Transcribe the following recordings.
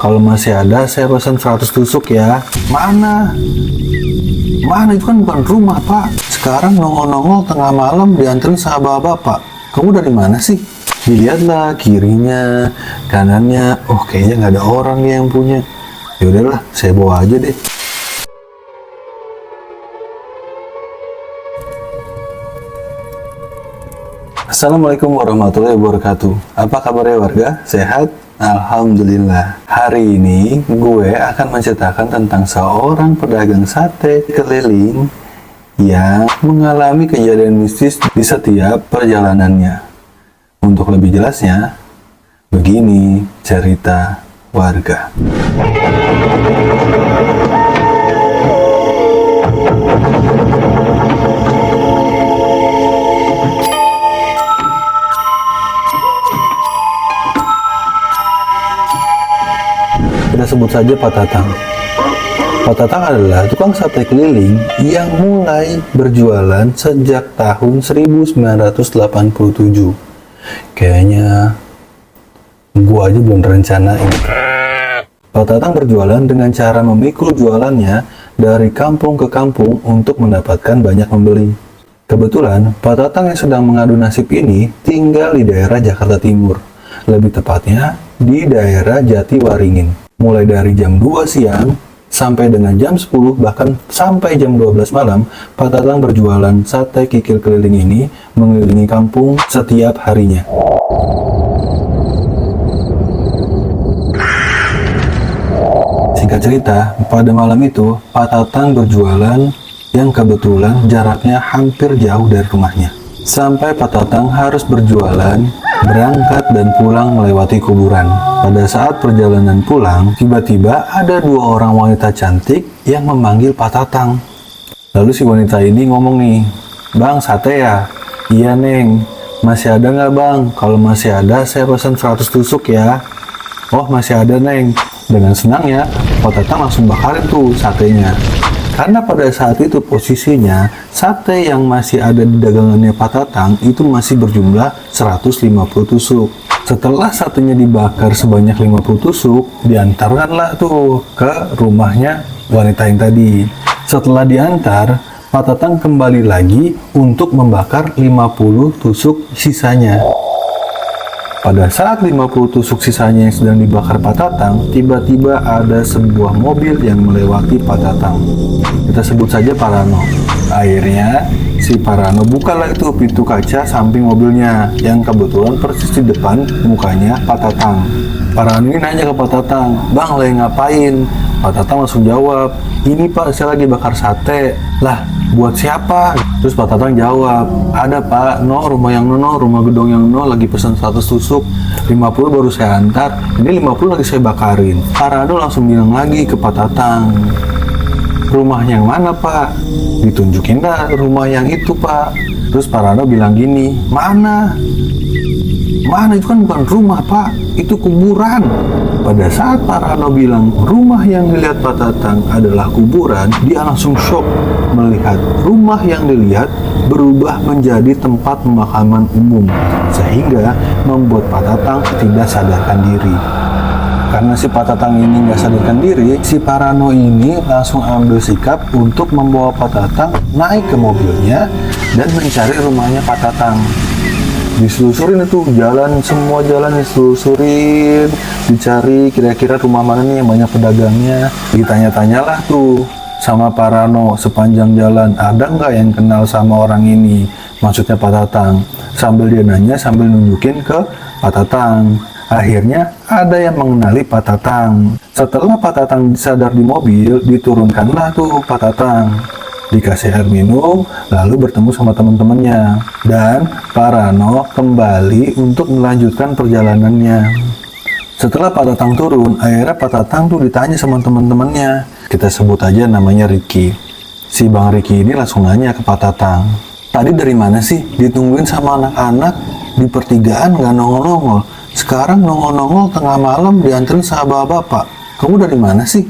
Kalau masih ada, saya pesan 100 tusuk ya. Mana? Mana? Itu kan bukan rumah, Pak. Sekarang nongol-nongol tengah malam dianterin sama bapak. Kamu dari mana sih? Dilihatlah kirinya, kanannya. Oh, kayaknya nggak ada orang nih yang punya. Ya udahlah, saya bawa aja deh. Assalamualaikum warahmatullahi wabarakatuh. Apa kabarnya warga? Sehat? Alhamdulillah. Hari ini gue akan menceritakan tentang seorang pedagang sate keliling yang mengalami kejadian mistis di setiap perjalanannya. Untuk lebih jelasnya, begini cerita warga. Kita sebut saja Pak Tatang. Pak Tatang adalah tukang sate keliling yang mulai berjualan sejak tahun 1987. Kayaknya gua aja belum rencanain. Pak Tatang berjualan dengan cara memikul jualannya dari kampung ke kampung untuk mendapatkan banyak pembeli. Kebetulan Pak Tatang yang sedang mengadu nasib ini tinggal di daerah Jakarta Timur, lebih tepatnya di daerah Jatiwaringin. Mulai dari jam 2 siang sampai dengan jam 10 bahkan sampai jam 12 malam, Pak Tatang berjualan sate kikil keliling ini mengelilingi kampung setiap harinya. Singkat cerita, pada malam itu Pak Tatang berjualan yang kebetulan jaraknya hampir jauh dari rumahnya. Sampai Pak Tatang harus berjualan, berangkat dan pulang melewati kuburan. Pada saat perjalanan pulang, tiba-tiba ada dua orang wanita cantik yang memanggil Pak Tatang. Lalu si wanita ini ngomong nih, "Bang, sate ya?" "Iya, Neng." "Masih ada nggak, Bang?" "Kalau masih ada, saya pesan 100 tusuk ya." "Oh, masih ada, Neng." Dengan senangnya, Pak Tatang langsung bakarin tuh satenya. Karena pada saat itu posisinya, sate yang masih ada di dagangannya Pak Tatang itu masih berjumlah 150 tusuk. Setelah satenya dibakar sebanyak 50 tusuk, diantarkanlah tuh ke rumahnya wanita yang tadi. Setelah diantar, Pak Tatang kembali lagi untuk membakar 50 tusuk sisanya. Pada saat 50 tusuk sisanya yang sedang dibakar Pak Tatang, tiba-tiba ada sebuah mobil yang melewati Pak Tatang. Kita sebut saja Parano. Akhirnya, si Parano bukalah itu pintu kaca samping mobilnya, yang kebetulan persis di depan mukanya Pak Tatang. Parano ini nanya ke Pak Tatang, "Bang, lagi ngapain?" Pak Tatang langsung jawab, "Ini Pak, saya lagi bakar sate." "Lah, buat siapa?" Terus Pak Tatang jawab, "Ada Pak, rumah yang rumah gedong yang lagi pesan 100 tusuk, 50 baru saya antar, ini 50 lagi saya bakarin." Parano langsung bilang lagi ke Pak Tatang, "Rumah yang mana Pak?" Ditunjukin dah rumah yang itu Pak. Terus Parano bilang gini, Mana? Itu kan bukan rumah Pak, itu kuburan." Pada saat Parano bilang rumah yang dilihat Pak Tatang adalah kuburan, dia langsung shock melihat rumah yang dilihat berubah menjadi tempat pemakaman umum, sehingga membuat Pak Tatang tidak sadarkan diri. Karena si Pak Tatang ini nggak sadarkan diri, si Parano ini langsung ambil sikap untuk membawa Pak Tatang naik ke mobilnya dan mencari rumahnya Pak Tatang. Diselusurin itu jalan, semua jalan diselusurin, dicari kira-kira rumah mana nih yang banyak pedagangnya. Ditanya-tanyalah tuh sama Parano sepanjang jalan, ada nggak yang kenal sama orang ini, maksudnya Pak Tatang. Sambil dia nanya sambil nunjukin ke Pak Tatang. Akhirnya ada yang mengenali Pak Tatang. Setelah Pak Tatang sadar di mobil, diturunkanlah tuh Pak Tatang, dikasih air minum, lalu bertemu sama teman-temannya. Dan Parano kembali untuk melanjutkan perjalanannya. Setelah Pak Tatang turun, akhirnya Pak Tatang tuh ditanya sama teman-temannya. Kita sebut aja namanya Ricky. Si Bang Ricky ini langsung nanya ke Pak Tatang, "Tadi dari mana sih? Ditungguin sama anak-anak di pertigaan nggak nongol-nongol. Sekarang nongol-nongol tengah malam dianterin sama bapak. Kamu dari mana sih?"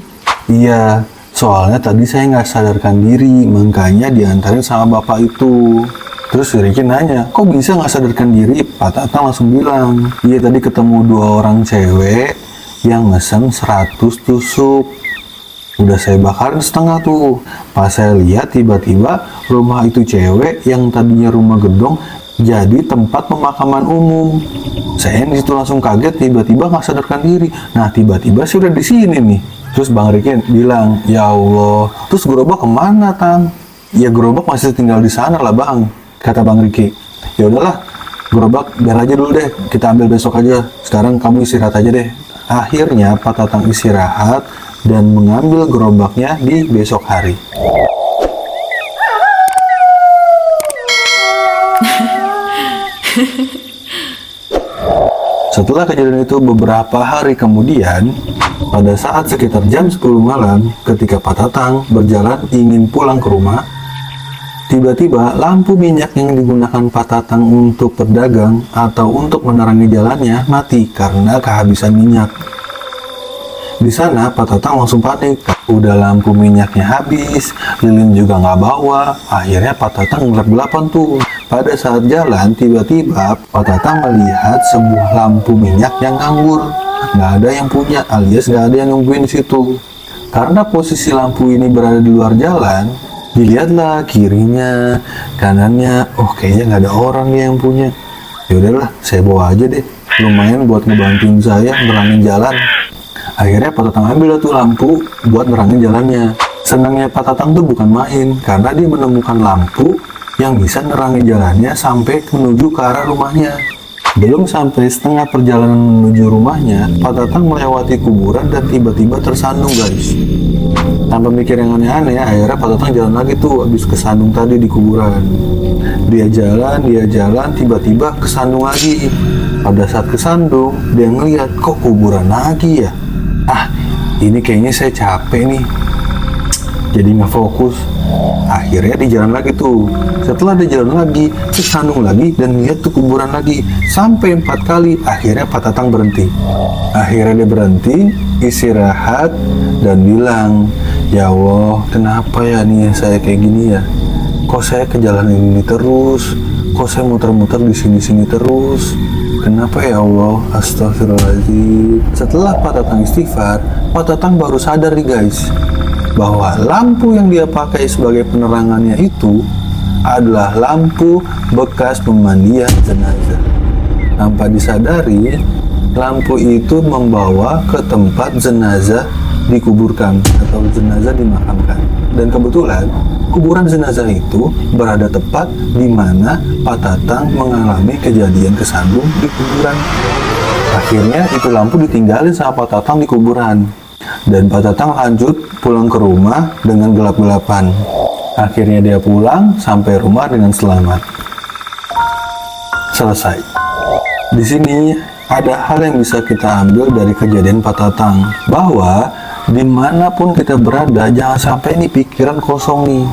"Iya, soalnya tadi saya nggak sadarkan diri, makanya diantarin sama bapak itu." Terus si Ricky nanya, "Kok bisa nggak sadarkan diri?" Pak Tatang langsung bilang, "Iya, tadi ketemu dua orang cewek yang mesen 100 tusuk. Udah saya bakarin setengah tuh. Pas saya lihat tiba-tiba rumah itu cewek yang tadinya rumah gedong jadi tempat pemakaman umum. Saya di situ langsung kaget, tiba-tiba nggak sadarkan diri. Nah, tiba-tiba saya udah di sini nih. Terus Bang Riki bilang, ya Allah, terus gerobak kemana, Tang? Ya gerobak masih tinggal di sana lah, Bang, kata Bang Riki. Ya udahlah, gerobak biar aja dulu deh, kita ambil besok aja. Sekarang kamu istirahat aja deh. Akhirnya Pak Tatang istirahat dan mengambil gerobaknya di besok hari. Setelah kejadian itu beberapa hari kemudian, pada saat sekitar jam 10 malam, ketika Pak Tatang berjalan ingin pulang ke rumah, tiba-tiba lampu minyak yang digunakan Pak Tatang untuk berdagang atau untuk menerangi jalannya mati karena kehabisan minyak. Di sana Pak Tatang langsung panik, udah lampu minyaknya habis, lilin juga nggak bawa. Akhirnya Pak Tatang gelap-gelapan tuh. Pada saat jalan, tiba-tiba Pak Tatang melihat sebuah lampu minyak yang nganggur. Nggak ada yang punya, alias nggak ada yang nungguin di situ. Karena posisi lampu ini berada di luar jalan, dilihatlah kirinya, kanannya, oh kayaknya nggak ada orang nih yang punya. Ya udahlah, saya bawa aja deh. Lumayan buat ngebantuin saya nerangin jalan. Akhirnya Pak Tatang ambil tuh lampu buat nerangin jalannya. Senangnya Pak Tatang tuh bukan main, karena dia menemukan lampu yang bisa nerangin jalannya sampai menuju ke arah rumahnya. Belum sampai setengah perjalanan menuju rumahnya, Pak Tatang melewati kuburan dan tiba-tiba tersandung, guys. Tanpa mikir yang aneh-aneh, akhirnya Pak Tatang jalan lagi tuh habis kesandung tadi di kuburan. Dia jalan, tiba-tiba kesandung lagi. Pada saat kesandung, dia ngeliat kok kuburan lagi ya. Ah, ini kayaknya saya capek nih. Jadi nggak fokus. Akhirnya dia jalan lagi tuh. Setelah dia jalan lagi, kesandung lagi dan lihat tuh kuburan lagi. Sampai 4 kali, akhirnya Pak Tatang berhenti. Akhirnya dia berhenti, istirahat dan bilang, ya Allah, kenapa ya nih saya kayak gini ya? Kok saya ke jalan ini terus? Kok saya muter-muter di sini-sini terus? Kenapa ya Allah? Astagfirullahaladzim. Setelah Pak Tatang istighfar, Pak Tatang baru sadar nih guys, bahwa lampu yang dia pakai sebagai penerangannya itu adalah lampu bekas pemandian jenazah. Tanpa disadari, lampu itu membawa ke tempat jenazah dikuburkan atau jenazah dimakamkan. Dan kebetulan kuburan jenazah itu berada tepat di mana Pak Tatang mengalami kejadian kesandung di kuburan. Akhirnya itu lampu ditinggalin sama Pak Tatang di kuburan. Dan Pak Tatang lanjut pulang ke rumah dengan gelap-gelapan. Akhirnya dia pulang sampai rumah dengan selamat. Selesai. Di sini ada hal yang bisa kita ambil dari kejadian Pak Tatang, bahwa dimanapun kita berada, jangan sampai nih pikiran kosong nih.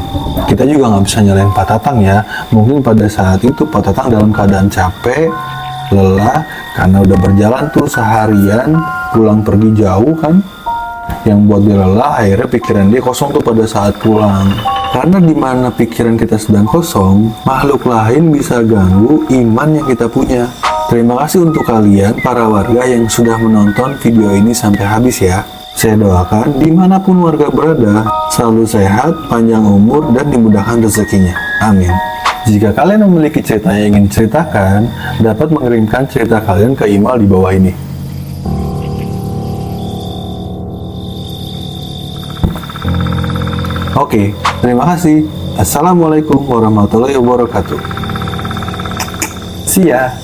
Kita juga nggak bisa nyalain Pak Tatang ya. Mungkin pada saat itu Pak Tatang dalam keadaan capek, lelah, karena udah berjalan tuh seharian, pulang pergi jauh kan. Yang buat dia lelah, akhirnya pikiran dia kosong tuh pada saat pulang. Karena dimana pikiran kita sedang kosong, makhluk lain bisa ganggu iman yang kita punya. Terima kasih untuk kalian para warga yang sudah menonton video ini sampai habis ya. Saya doakan dimanapun warga berada, selalu sehat, panjang umur, dan dimudahkan rezekinya. Amin. Jika kalian memiliki cerita yang ingin ceritakan, dapat mengirimkan cerita kalian ke email di bawah ini. Oke, terima kasih. Assalamualaikum warahmatullahi wabarakatuh. See ya.